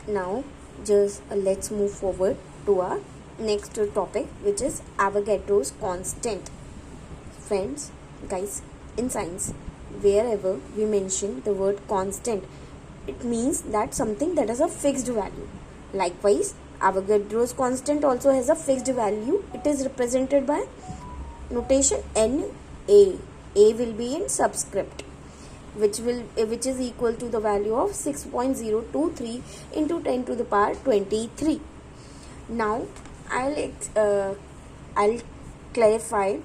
Now just let's move forward to our next topic, which is Avogadro's constant. Friends, guys, in science, wherever we mention the word constant, it means that something that has a fixed value. Likewise, Avogadro's constant also has a fixed value. It is represented by notation Na. A will be in subscript, which is equal to the value of 6.023 into 10 to the power 23. Now I'll clarify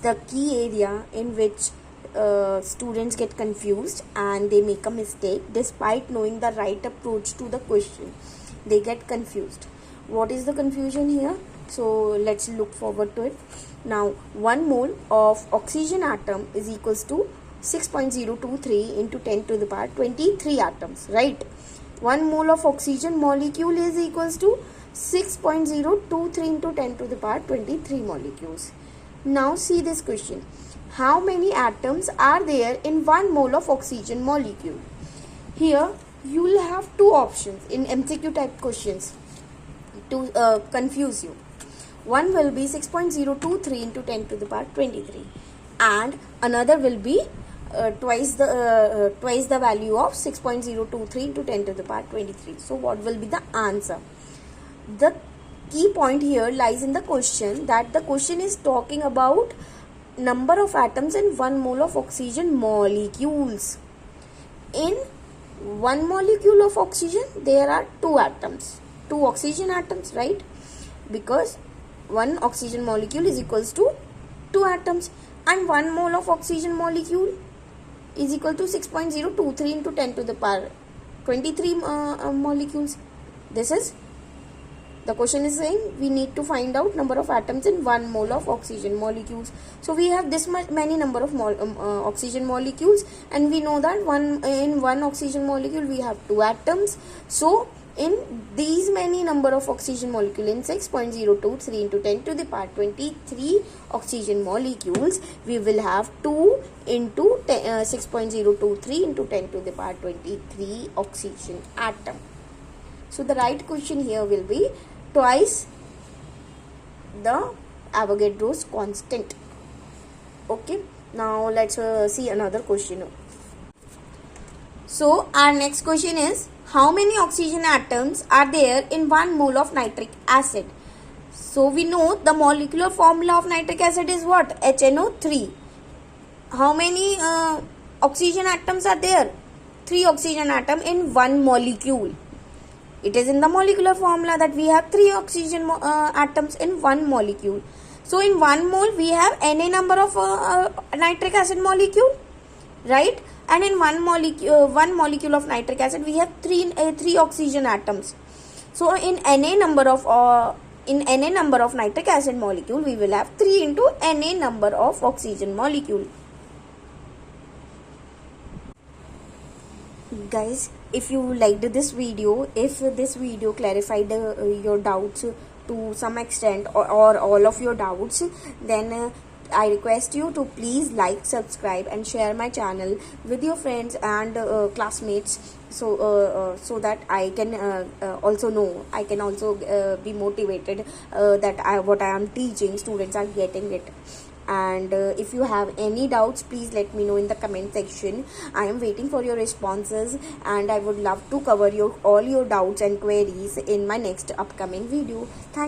the key area in which students get confused and they make a mistake despite knowing the right approach to the question. They get confused. What is the confusion here? So let's look forward to it. Now 1 mole of oxygen atom is equals to 6.023 into 10 to the power 23 atoms, right? 1 mole of oxygen molecule is equals to 6.023 into 10 to the power 23 molecules. Now see this question. How many atoms are there in 1 mole of oxygen molecule? Here you will have two options in MCQ type questions to confuse you. One will be 6.023 into 10 to the power 23 and another will be twice the value of 6.023 into 10 to the power 23. So what will be the answer? The key point here lies in the question, that the question is talking about number of atoms in 1 mole of oxygen molecules. In 1 molecule of oxygen there are 2 atoms, 2 oxygen atoms, right? Because 1 oxygen molecule is equals to 2 atoms and 1 mole of oxygen molecule is equal to 6.023 into 10 to the power 23 molecules. This is the question is saying we need to find out number of atoms in 1 mole of oxygen molecules. So we have this many number of oxygen molecules, and we know that in one oxygen molecule we have 2 atoms. So in these many number of oxygen molecule, in 6.023 into 10 to the power 23 oxygen molecules, we will have 2 into 6.023 into 10 to the power 23 oxygen atom. So the right question here will be twice the Avogadro's constant. Okay, now let's see another question. So our next question is, how many oxygen atoms are there in 1 mole of nitric acid? So we know the molecular formula of nitric acid is what? HNO3. How many oxygen atoms are there? 3 oxygen atoms in 1 molecule. It is in the molecular formula that we have 3 oxygen atoms in 1 molecule. So in 1 mole we have Na number of nitric acid molecule, right? And in one molecule of nitric acid we have 3 oxygen atoms. So in Na number of nitric acid molecule we will have 3 into Na number of oxygen molecule. Guys, if you liked this video, if this video clarified your doubts to some extent or all of your doubts, then I request you to please like, subscribe and share my channel with your friends and classmates, so that I can also know, I can also be motivated that what I am teaching, students are getting it. And if you have any doubts, please let me know in the comment section. I am waiting for your responses and I would love to cover all your doubts and queries in my next upcoming video. Thank